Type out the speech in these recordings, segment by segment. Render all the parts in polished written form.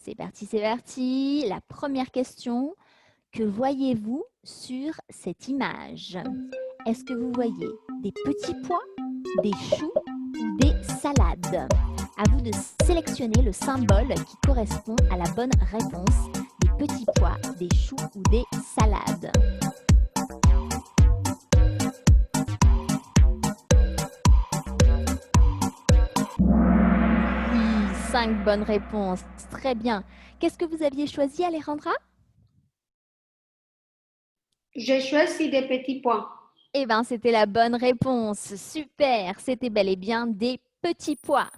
C'est parti, c'est parti. La première question. Que voyez-vous sur cette image? Est-ce que vous voyez des petits pois, des choux ou des salades? À vous de sélectionner le symbole qui correspond à la bonne réponse. Des petits pois, des choux ou des salades. Oui, 5 bonnes réponses. Très bien. Qu'est-ce que vous aviez choisi, Alejandra? J'ai choisi des petits pois. Eh bien, c'était la bonne réponse. Super, c'était bel et bien des petits pois.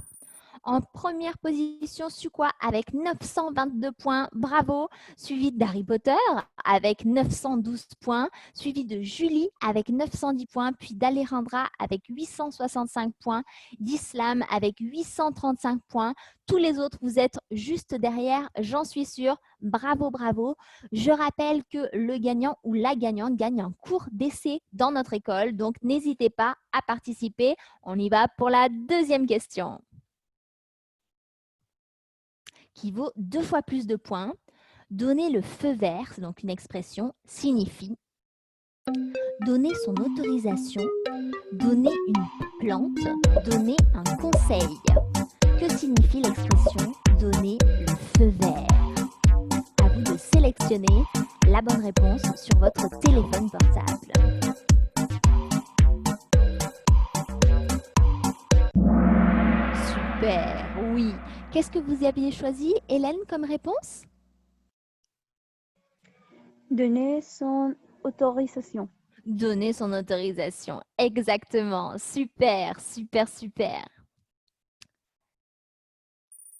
En première position, Sukwa avec 922 points, bravo, suivi d'Harry Potter avec 912 points, suivi de Julie avec 910 points, puis d'Alejandra avec 865 points, d'Islam avec 835 points. Tous les autres, vous êtes juste derrière, j'en suis sûre. Bravo, bravo. Je rappelle que le gagnant ou la gagnante gagne un cours d'essai dans notre école, donc n'hésitez pas à participer. On y va pour la deuxième question, qui vaut 2 fois plus de points. Donner le feu vert, c'est donc une expression, signifie donner son autorisation, donner une plante, donner un conseil. Que signifie l'expression donner le feu vert? À vous de sélectionner la bonne réponse sur votre téléphone portable. Super, oui. Qu'est-ce que vous aviez choisi, Hélène, comme réponse? Donner son autorisation. Donner son autorisation, exactement. Super, super, super.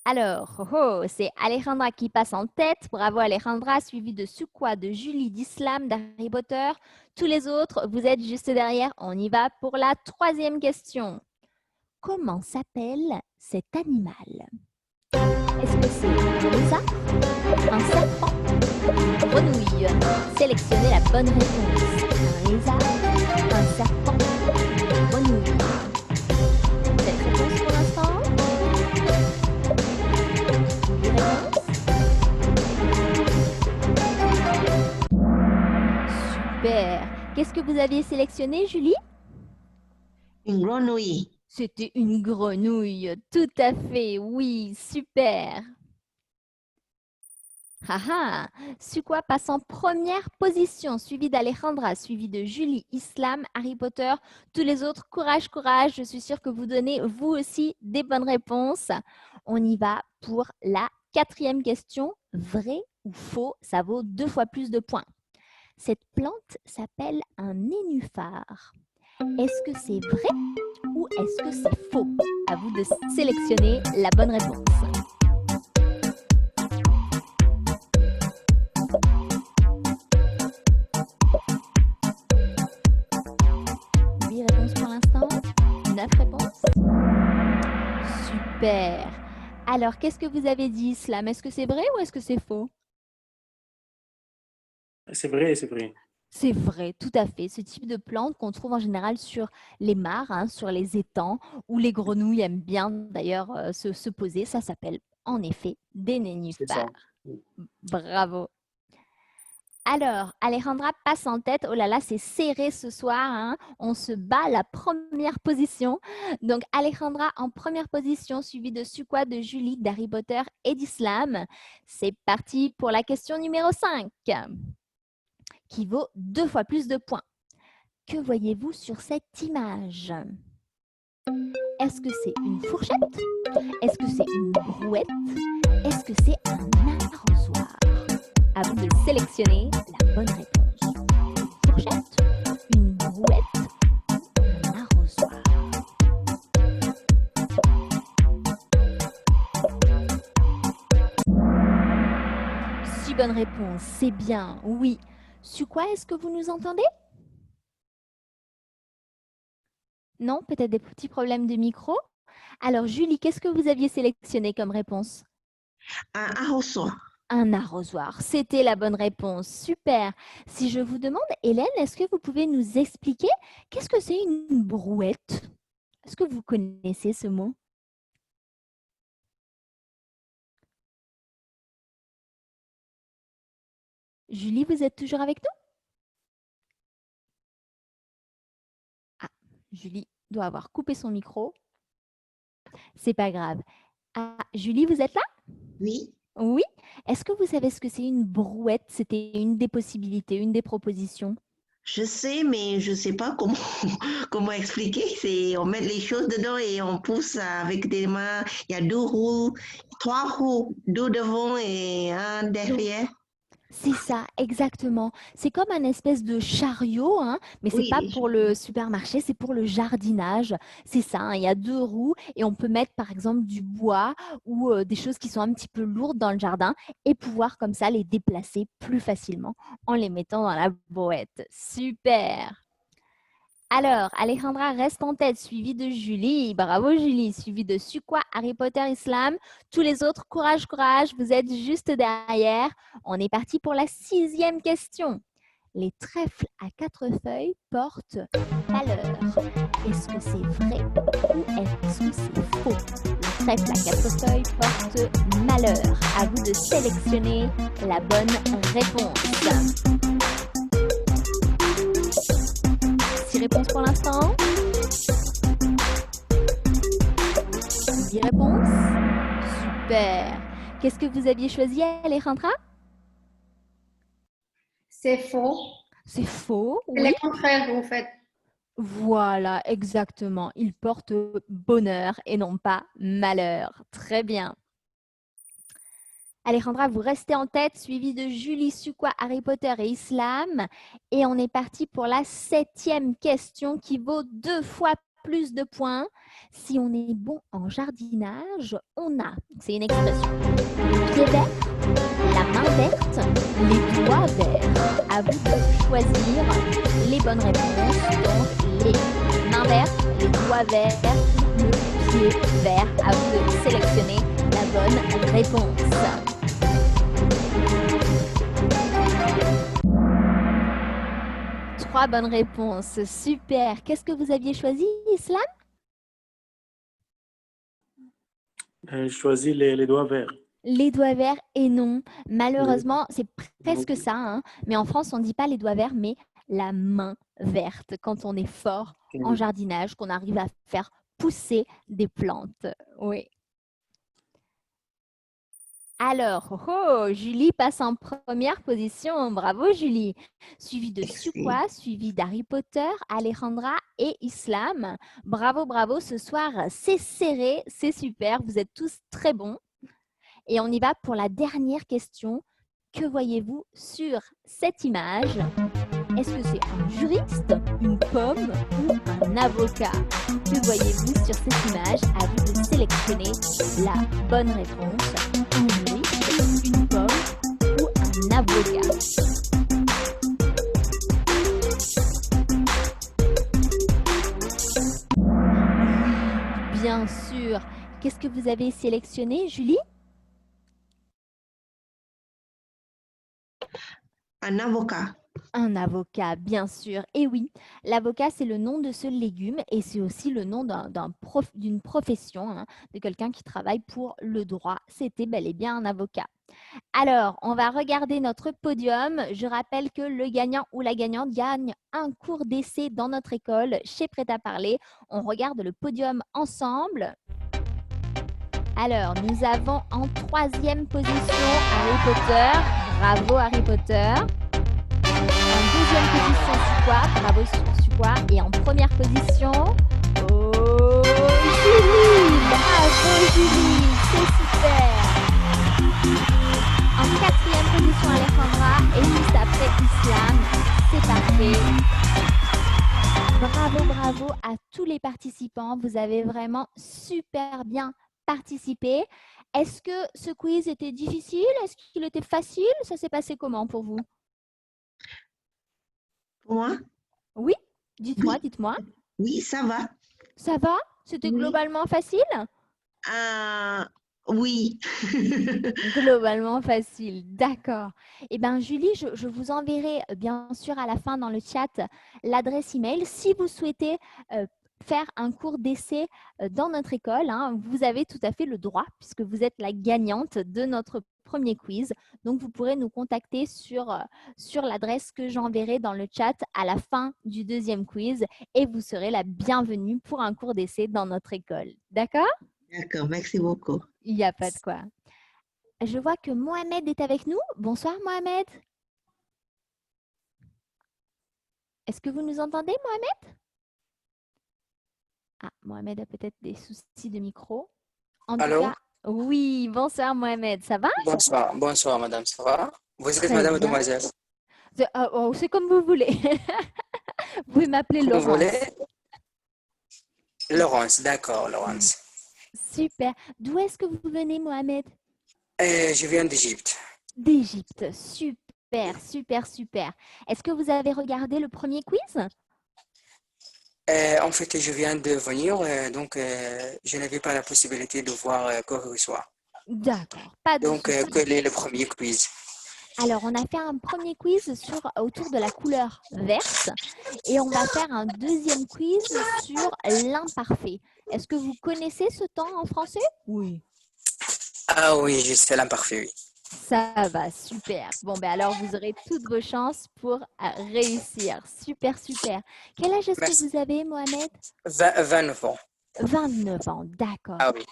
Alors, c'est Alejandra qui passe en tête. Bravo Alejandra, suivi de Sukwa, de Julie, d'Islam, d'Harry Potter. Tous les autres, vous êtes juste derrière. On y va pour la troisième question. Comment s'appelle cet animal? Est-ce que c'est un lézard, un serpent, une grenouille? Sélectionnez la bonne réponse. Un lézard, un serpent, une grenouille. Cette réponse pour l'instant? Super. Qu'est-ce que vous aviez sélectionné, Julie? Une grenouille. C'était une grenouille. Tout à fait, oui, super. Haha, Sukwa passe en première position, suivi d'Alejandra, suivi de Julie, Islam, Harry Potter. Tous les autres, courage, courage. Je suis sûre que vous donnez vous aussi des bonnes réponses. On y va pour la quatrième question. Vrai ou faux? Ça vaut 2 fois plus de points. Cette plante s'appelle un nénuphar. Est-ce que c'est vrai ou est-ce que c'est faux? À vous de sélectionner la bonne réponse. Réponses pour l'instant. 9 réponses. Super. Alors, qu'est-ce que vous avez dit, Islam? Est-ce que c'est vrai ou est-ce que c'est faux? C'est vrai, c'est vrai. C'est vrai, tout à fait. Ce type de plante qu'on trouve en général sur les mares, hein, sur les étangs, où les grenouilles aiment bien d'ailleurs se poser, ça s'appelle en effet des nénuphars. Bravo. Alors, Alejandra passe en tête. Oh là là, c'est serré ce soir. Hein. On se bat la première position. Donc, Alejandra en première position, suivie de Sukwa, de Julie, d'Harry Potter et d'Islam. C'est parti pour la question numéro 5, qui vaut 2 fois plus de points. Que voyez-vous sur cette image? Est-ce que c'est une fourchette? Est-ce que c'est une brouette? Est-ce que c'est un arrosoir? À vous de sélectionner la bonne réponse. Une fourchette, une brouette, un arrosoir. Si bonne réponse, c'est bien, oui. Sukwa, est-ce que vous nous entendez? Non, peut-être des petits problèmes de micro. Alors, Julie, qu'est-ce que vous aviez sélectionné comme réponse? Un arrosoir. Un arrosoir, c'était la bonne réponse. Super. Si je vous demande, Hélène, est-ce que vous pouvez nous expliquer qu'est-ce que c'est une brouette? Est-ce que vous connaissez ce mot? Julie, vous êtes toujours avec nous? Ah, Julie doit avoir coupé son micro. C'est pas grave. Ah, Julie, vous êtes là? Oui. Oui. Est-ce que vous savez ce que c'est une brouette? C'était une des possibilités, une des propositions. Je sais, mais je sais pas comment, comment expliquer. C'est, on met les choses dedans et on pousse avec des mains. Il y a 2 roues, 3 roues, 2 devant et un derrière. C'est ça, exactement. C'est comme un espèce de chariot, hein, mais c'est pas Oui, pour le supermarché, c'est pour le jardinage. C'est ça, hein, il y a 2 roues et on peut mettre par exemple du bois ou des choses qui sont un petit peu lourdes dans le jardin et pouvoir comme ça les déplacer plus facilement en les mettant dans la brouette. Super! Alors, Alejandra reste en tête, suivie de Julie. Bravo Julie, suivie de Sukwa, Harry Potter, Islam. Tous les autres, courage, courage, vous êtes juste derrière. On est parti pour la 6e question. Les trèfles à 4 feuilles portent malheur. Est-ce que c'est vrai ou est-ce que c'est faux? Les trèfles à 4 feuilles portent malheur. À vous de sélectionner la bonne réponse. 6 réponses pour l'instant. 10 réponses. Super. Qu'est-ce que vous aviez choisi, Alejandra? C'est faux. C'est faux, C'est oui. le contraire, en fait. Voilà, exactement. Il porte bonheur et non pas malheur. Très bien. Alejandra, vous restez en tête, suivi de Julie, Sukwa, Harry Potter et Islam. Et on est parti pour la 7e question qui vaut 2 fois plus de points. Si on est bon en jardinage, on a, c'est une expression, le pied vert, la main verte, les doigts verts. À vous de choisir les bonnes réponses. Donc, les mains vertes, les doigts verts, le pied vert. À vous de sélectionner la bonne réponse. Trois bonnes réponses. Super. Qu'est-ce que vous aviez choisi, Islam? Je choisis les doigts verts. Les doigts verts et non. Malheureusement, c'est presque ça, hein. Mais en France, on ne dit pas les doigts verts, mais la main verte quand on est fort en jardinage, qu'on arrive à faire pousser des plantes. Oui. Alors, Julie passe en première position. Bravo, Julie. Suivi de Sukwa, suivi d'Harry Potter, Alejandra et Islam. Bravo, bravo. Ce soir, c'est serré, c'est super. Vous êtes tous très bons. Et on y va pour la dernière question. Que voyez-vous sur cette image? Est-ce que c'est un juriste, une pomme ou un avocat? Que voyez-vous sur cette image? À vous de sélectionner la bonne réponse. Un juriste, une pomme ou un avocat? Bien sûr. Qu'est-ce que vous avez sélectionné, Julie? Un avocat. Un avocat, bien sûr. Et oui, l'avocat, c'est le nom de ce légume et c'est aussi le nom d'une profession, hein, de quelqu'un qui travaille pour le droit. C'était bel et bien un avocat. Alors, on va regarder notre podium. Je rappelle que le gagnant ou la gagnante gagne un cours d'essai dans notre école chez Prêt à parler. On regarde le podium ensemble. Alors, nous avons en 3e position Harry Potter. Bravo Harry Potter. En 2e position Sukwa. Bravo Sukwa. Et en première position, Julie. Bravo Julie. C'est super. En 4e position Alejandra. Et juste après Islam. C'est parfait. Bravo, bravo à tous les participants. Vous avez vraiment super bien participé. Est-ce que ce quiz était difficile? Est-ce qu'il était facile? Ça s'est passé comment pour vous? Pour moi? Oui? Dites-moi, Oui. dites-moi. Oui, ça va. Ça va? C'était Oui. globalement facile? Oui. Globalement facile, d'accord. Eh bien, Julie, je vous enverrai bien sûr à la fin dans le chat l'adresse email. Si vous souhaitez faire un cours d'essai dans notre école, hein, vous avez tout à fait le droit puisque vous êtes la gagnante de notre premier quiz. Donc, vous pourrez nous contacter sur l'adresse que j'enverrai dans le chat à la fin du deuxième quiz et vous serez la bienvenue pour un cours d'essai dans notre école. D'accord? D'accord, merci beaucoup. Il n'y a pas de quoi. Je vois que Mohamed est avec nous. Bonsoir Mohamed. Est-ce que vous nous entendez, Mohamed? Ah, Mohamed a peut-être des soucis de micro. En tout Allô? cas, oui, bonsoir Mohamed, ça va? Bonsoir madame, ça va? Vous êtes Très madame ou bien. demoiselle? C'est comme vous voulez. Vous pouvez m'appeler Vous Laurence. voulez? Laurence, d'accord, Laurence. Super. D'où est-ce que vous venez, Mohamed? Je viens d'Égypte. D'Égypte. Super, super, super. Est-ce que vous avez regardé le premier quiz? En fait, je viens de venir, donc je n'avais pas la possibilité de voir quoi que ce soit. D'accord, pas de Donc, souci. quel est le premier quiz? Alors, on a fait un premier quiz autour de la couleur verte et on va faire un deuxième quiz sur l'imparfait. Est-ce que vous connaissez ce temps en français? Oui. Ah oui, je sais l'imparfait, oui. Ça va, super. Bon, ben alors, vous aurez toutes vos chances pour réussir. Super, super. Quel âge est-ce Merci. que vous avez, Mohamed? 29 ans. 29 ans, d'accord. Ah oui.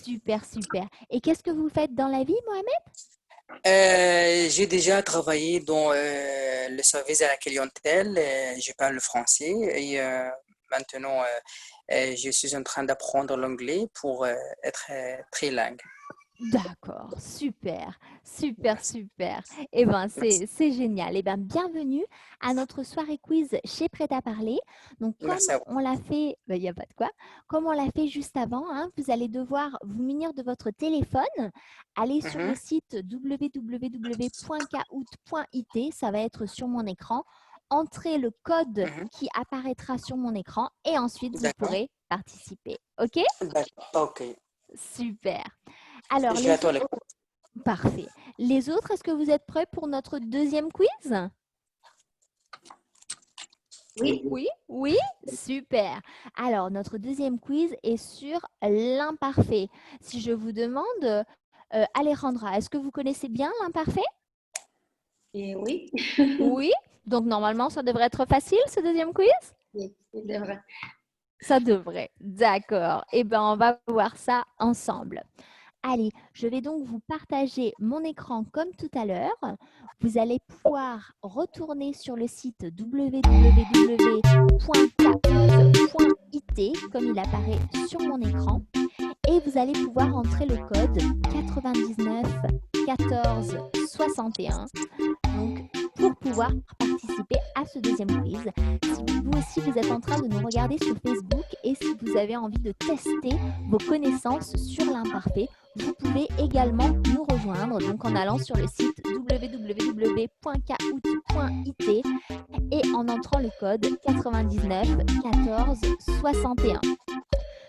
Super, super. Et qu'est-ce que vous faites dans la vie, Mohamed? J'ai déjà travaillé dans le service à la clientèle. Je parle le français et maintenant, je suis en train d'apprendre l'anglais pour être trilingue. D'accord, super, super, super. Eh bien, c'est génial. Eh bien, bienvenue à notre soirée quiz chez Prêt à parler. Donc, comme Merci à vous. on l'a fait, il n'y a pas de quoi, comme on l'a fait juste avant, hein, vous allez devoir vous munir de votre téléphone, aller sur le site www.kahoot.it, ça va être sur mon écran, entrez le code qui apparaîtra sur mon écran et ensuite, vous D'accord. pourrez participer. OK? D'accord, ok. Super. Alors, Je les vais attendre. Parfait. Les autres, est-ce que vous êtes prêts pour notre deuxième quiz? Oui. Oui, oui, super. Alors, notre deuxième quiz est sur l'imparfait. Si je vous demande, Alejandra, est-ce que vous connaissez bien l'imparfait? Et oui. Oui. Donc, normalement, ça devrait être facile, ce deuxième quiz? Oui, c'est vrai. Ça devrait. D'accord. Eh bien, on va voir ça ensemble. Allez, je vais donc vous partager mon écran comme tout à l'heure. Vous allez pouvoir retourner sur le site www.kahoot.it comme il apparaît sur mon écran et vous allez pouvoir entrer le code 99 14 61 donc, pour pouvoir participer à ce deuxième quiz. Si vous aussi vous êtes en train de nous regarder sur Facebook et si vous avez envie de tester vos connaissances sur l'imparfait, vous pouvez également nous rejoindre donc en allant sur le site www.kahoot.it et en entrant le code 99 14 61.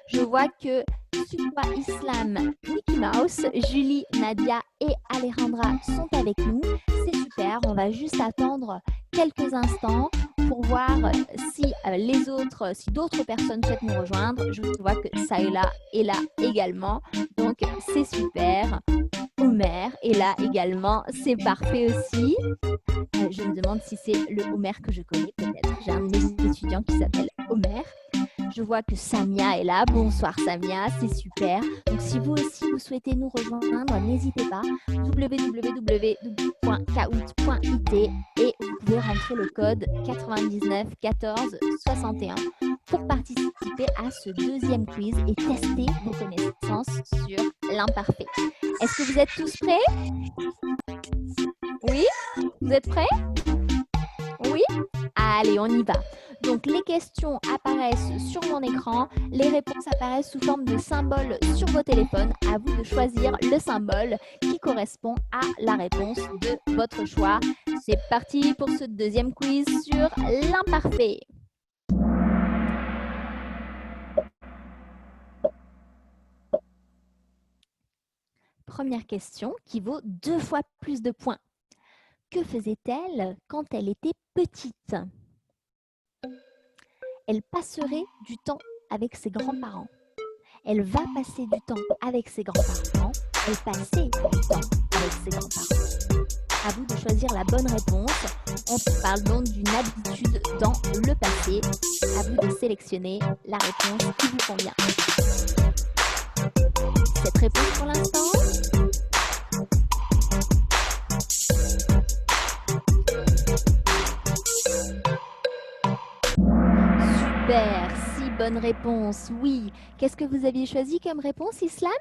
Je vois que Sukwa Islam, Mickey Mouse, Julie, Nadia et Alejandra sont avec nous. C'est super, on va juste attendre quelques instants pour voir si si d'autres personnes souhaitent nous rejoindre. Je vois que Saïla est là également, donc c'est super. Omer est là également, c'est parfait aussi. Je me demande si c'est le Omer que je connais peut-être. J'ai un de mes étudiants qui s'appelle Omer. Je vois que Samia est là. Bonsoir Samia, c'est super. Donc si vous aussi vous souhaitez nous rejoindre, n'hésitez pas. www.kahoot.it et vous pouvez rentrer le code 99 14 61 pour participer à ce deuxième quiz et tester vos connaissances sur l'imparfait. Est-ce que vous êtes tous prêts? Oui? Vous êtes prêts? Oui? Allez, on y va. Donc, les questions apparaissent sur mon écran. Les réponses apparaissent sous forme de symboles sur vos téléphones. À vous de choisir le symbole qui correspond à la réponse de votre choix. C'est parti pour ce deuxième quiz sur l'imparfait. Première question qui vaut 2 fois plus de points. Que faisait-elle quand elle était petite? Elle passerait du temps avec ses grands-parents. Elle va passer du temps avec ses grands-parents elle passait du temps avec ses grands-parents? À vous de choisir la bonne réponse. On parle donc d'une habitude dans le passé. À vous de sélectionner la réponse qui vous convient. Cette réponse pour l'instant? Super, 6 bonnes réponses, oui. Qu'est-ce que vous aviez choisi comme réponse, Islam?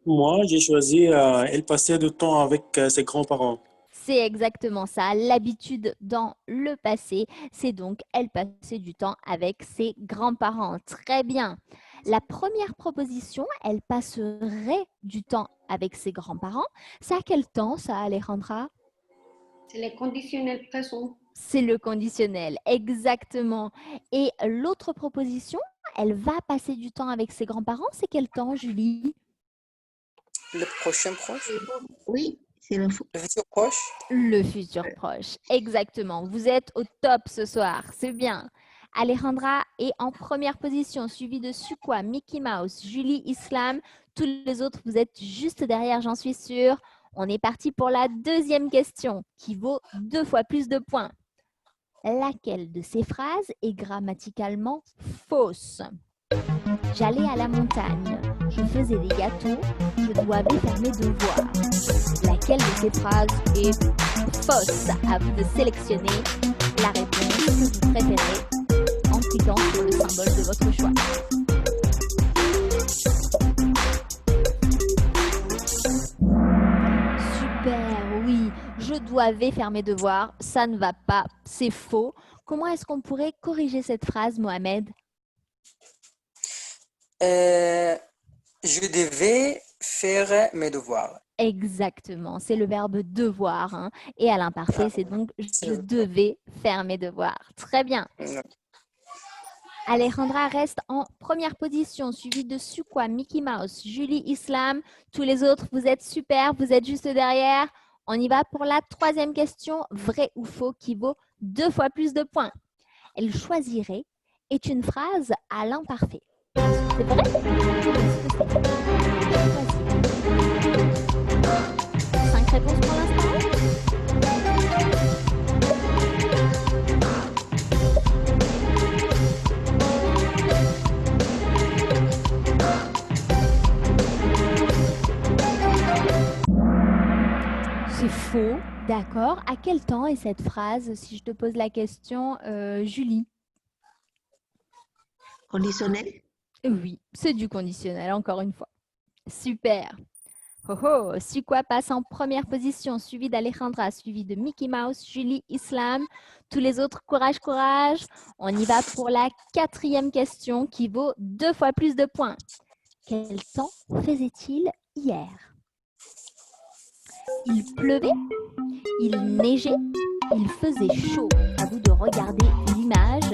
Moi, j'ai choisi elle passait du temps avec ses grands-parents. C'est exactement ça. L'habitude dans le passé, c'est donc elle passait du temps avec ses grands-parents. Très bien. La première proposition, elle passerait du temps avec ses grands-parents. Ça a quel temps, ça, Alejandra? C'est le conditionnel présent. C'est le conditionnel, exactement. Et l'autre proposition, elle va passer du temps avec ses grands-parents. C'est quel temps, Julie? Le prochain proche, Oui, c'est le le futur proche. Le futur proche, exactement. Vous êtes au top ce soir, c'est bien. Alejandra est en première position, suivie de Sukwa, Mickey Mouse, Julie, Islam. Tous les autres, vous êtes juste derrière, j'en suis sûre. On est parti pour la deuxième question, qui vaut 2 fois plus de points. Laquelle de ces phrases est grammaticalement fausse? J'allais à la montagne, je faisais des gâteaux, je dois faire mes devoirs. Laquelle de ces phrases est fausse? À vous de sélectionner la réponse que vous préférez en cliquant sur le symbole de votre choix. Super, oui, je dois faire mes devoirs, ça ne va pas, c'est faux. Comment est-ce qu'on pourrait corriger cette phrase, Mohamed? Je devais faire mes devoirs. Exactement, c'est le verbe devoir. Hein. Et à l'imparfait, c'est donc je devais faire mes devoirs. Très bien. Alejandra reste en première position, suivie de Sukwa, Mickey Mouse, Julie, Islam. Tous les autres, vous êtes super, vous êtes juste derrière. On y va pour la troisième question, vrai ou faux, qui vaut 2 fois plus de points. Elle choisirait est une phrase à l'imparfait. C'est vrai? 5 réponses pour l'instant. C'est faux, d'accord. À quel temps est cette phrase, si je te pose la question, Julie? conditionnel. Oui, c'est du conditionnel, encore une fois. Super. Oh oh, Sukwa passe en première position, suivi d'Alejandra, suivi de Mickey Mouse, Julie, Islam. Tous les autres, courage, courage. On y va pour la quatrième question qui vaut 2 fois plus de points. Quel temps faisait-il hier? Il pleuvait, il neigeait, il faisait chaud. À vous de regarder l'image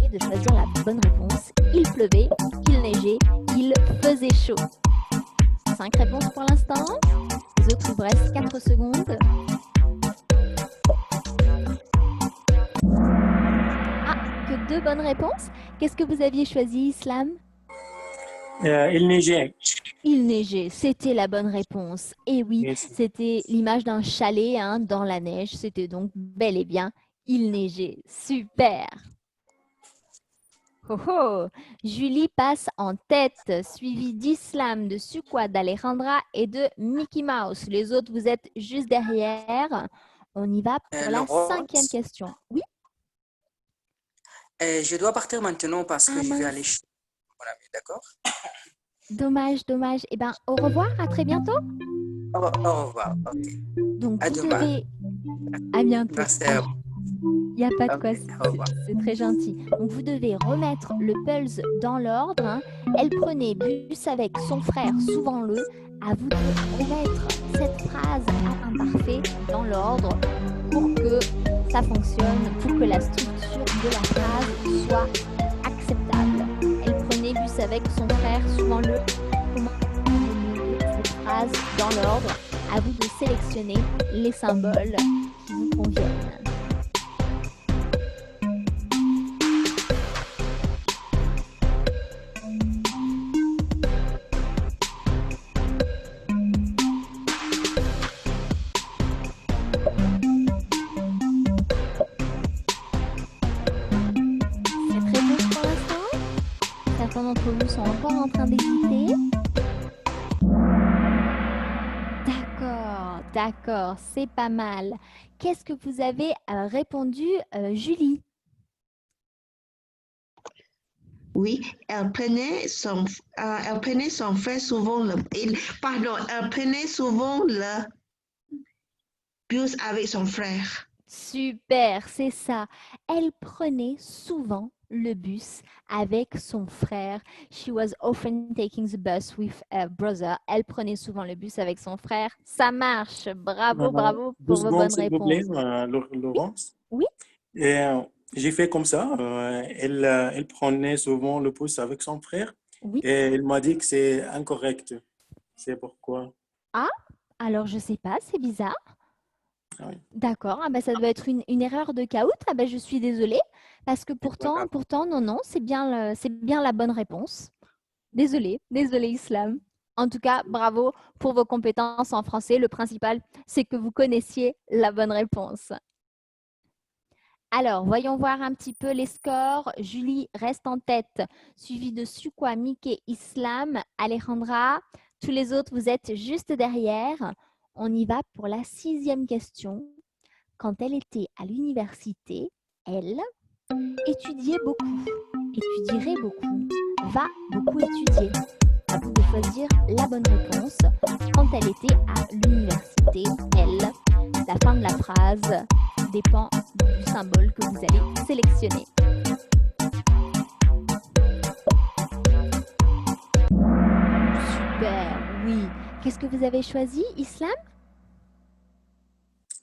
et de choisir la bonne réponse. Il pleuvait, il neigeait, il faisait chaud. 5 réponses pour l'instant. Les autres, il vous reste 4 secondes. Ah, que 2 bonnes réponses. Qu'est-ce que vous aviez choisi, Islam? Il neigeait. Il neigeait, c'était la bonne réponse. Et oui, Yes. c'était l'image d'un chalet hein, dans la neige. C'était donc bel et bien il neigeait. Super. Oh oh. Julie passe en tête, suivie d'Islam, de Sukwa, d'Alejandra et de Mickey Mouse. Les autres, vous êtes juste derrière. On y va pour la Laurence, 5e question. Oui, je dois partir maintenant parce que Ah, je vais mince. aller chez mon ami, d'accord? dommage, dommage. Eh bien, au revoir, à très bientôt. Au revoir. Ok. Donc, À vous demain. devez... À bientôt. Merci à vous. Il n'y a pas de quoi, Ok, au revoir. c'est très gentil. Donc, vous devez remettre le pulse dans l'ordre. Hein. Elle prenait bus avec son frère, souvent-le. À vous de remettre cette phrase à imparfait dans l'ordre pour que ça fonctionne, pour que la structure de la phrase soit acceptable. Elle prenait bus avec son frère, souvent-le. Comment cette phrase dans l'ordre? À vous de sélectionner les symboles qui vous conviennent. en train d'hésiter? D'accord, d'accord, c'est pas mal. Qu'est-ce que vous avez répondu, Julie? Oui, elle prenait son frère souvent elle prenait souvent le bus avec son frère. Super, c'est ça. Elle prenait souvent le bus avec son frère. She was often taking the bus with her brother. Elle prenait souvent le bus avec son frère. Ça marche. Bravo, bravo Deux pour vos secondes, bonnes s'il vous plaît, réponses. Oui, Laurence. oui, Et j'ai fait comme ça. Elle prenait souvent le pouce avec son frère oui. et elle m'a dit que c'est incorrect. C'est pourquoi. Ah, alors je sais pas, c'est bizarre. Ah oui, D'accord, ah bah, ça doit être une erreur de Kahoot. Ah bah, je suis désolée parce que c'est pas grave. pourtant, non, non, c'est bien la bonne réponse. Désolée, désolée Islam. En tout cas, bravo pour vos compétences en français. Le principal, c'est que vous connaissiez la bonne réponse. Alors, voyons voir un petit peu les scores. Julie reste en tête, suivie de Sukwa, Mickey, Islam, Alejandra. Tous les autres, vous êtes juste derrière. On y va pour la 6e question. Quand elle était à l'université, elle étudiait beaucoup, étudierait beaucoup, va beaucoup étudier. À vous de choisir la bonne réponse. Quand elle était à l'université, elle, la fin de la phrase dépend du symbole que vous allez sélectionner. Super, oui. Qu'est-ce que vous avez choisi, Islam?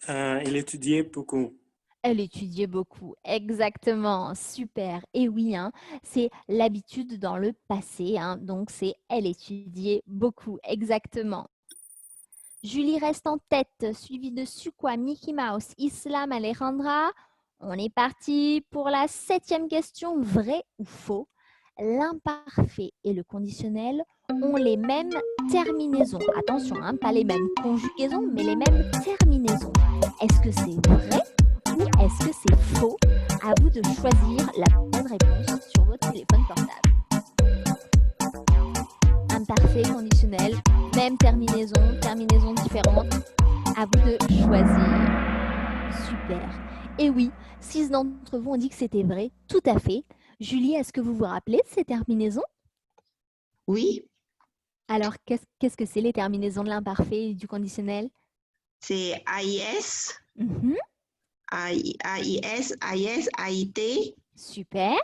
Elle étudiait beaucoup. Elle étudiait beaucoup, exactement, super. Et oui, hein, c'est l'habitude dans le passé, hein, donc c'est elle étudiait beaucoup, exactement. Julie reste en tête, suivie de Sukwa, Mickey Mouse, Islam, Alejandra. On est parti pour la 7e question, vrai ou faux? L'imparfait et le conditionnel ont les mêmes terminaisons. Attention, hein, pas les mêmes conjugaisons, mais les mêmes terminaisons. Est-ce que c'est vrai ou est-ce que c'est faux? À vous de choisir la bonne réponse sur votre téléphone portable. Imparfait, conditionnel, même terminaison, terminaison différente. À vous de choisir. Super. Et oui, 6 d'entre vous ont dit que c'était vrai. Tout à fait. Julie, est-ce que vous vous rappelez de ces terminaisons? Oui, Alors, qu'est-ce que c'est les terminaisons de l'imparfait et du conditionnel? c'est AIS, Mhm. AIS, AIS, AIT, Super.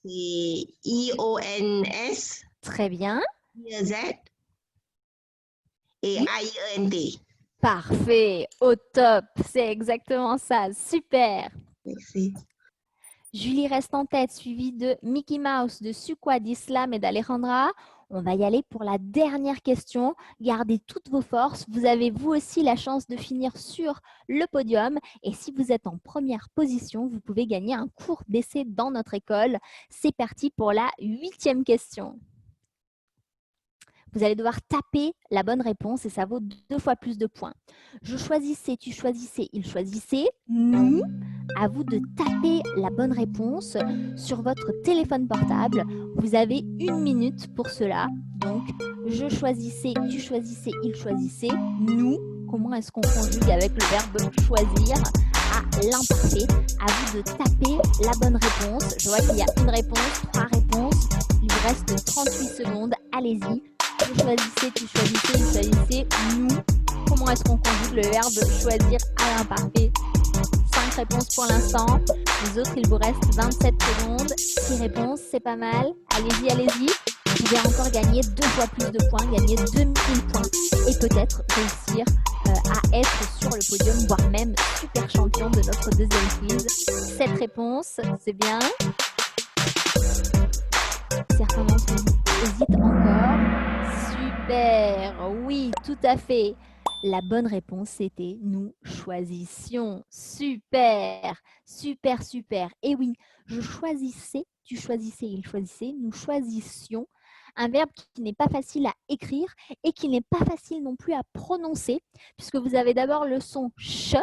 c'est IONS, Très bien. IZ et Oui. AIENT. Parfait. Au top. C'est exactement ça. Super. Merci. Julie reste en tête, suivie de Mickey Mouse, de Sukwa, d'Islam et d'Alejandra. On va y aller pour la dernière question. Gardez toutes vos forces. Vous avez vous aussi la chance de finir sur le podium. Et si vous êtes en première position, vous pouvez gagner un cours d'essai dans notre école. C'est parti pour la 8e question. Vous allez devoir taper la bonne réponse et ça vaut 2 fois plus de points. Je choisissais, tu choisissais, il choisissait, nous. À vous de taper la bonne réponse sur votre téléphone portable. Vous avez 1 minute pour cela. Donc, je choisissais, tu choisissais, il choisissait, nous. Comment est-ce qu'on conjugue avec le verbe choisir à l'imparfait? À vous de taper la bonne réponse. Je vois qu'il y a une réponse, 3 réponses. Il vous reste 38 secondes. Allez-y. Je choisissais, tu choisissais, il choisissait, nous. Comment est-ce qu'on conjugue le verbe choisir à l'imparfait? 5 réponses pour l'instant. Les autres, il vous reste 27 secondes. 6 réponses, c'est pas mal. Allez-y, allez-y. Vous pouvez encore gagner 2 fois plus de points, gagner 2000 points et peut-être réussir à être sur le podium, voire même super champion de notre deuxième quiz. 7 réponses, c'est bien. Certains d'entre vous hésitent encore. Super, oui, tout à fait. La bonne réponse, c'était nous choisissions. Super, super, super. Et oui, je choisissais, tu choisissais, il choisissait, nous choisissions. Un verbe qui n'est pas facile à écrire et qui n'est pas facile non plus à prononcer, puisque vous avez d'abord le son ch,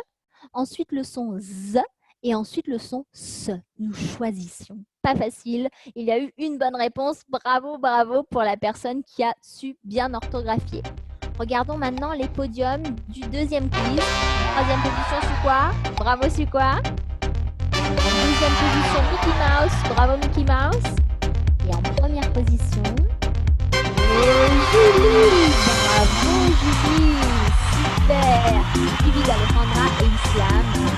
ensuite le son z Et ensuite, le son S. Nous choisissions. Pas facile. Il y a eu une bonne réponse. Bravo, bravo pour la personne qui a su bien orthographier. Regardons maintenant les podiums du deuxième quiz. Troisième position, c'est quoi? Bravo, c'est quoi? Deuxième position, Mickey Mouse. Bravo, Mickey Mouse. Et en première position, Julie. Bravo, Julie. Super. Suivi d'Alejandra et Islam.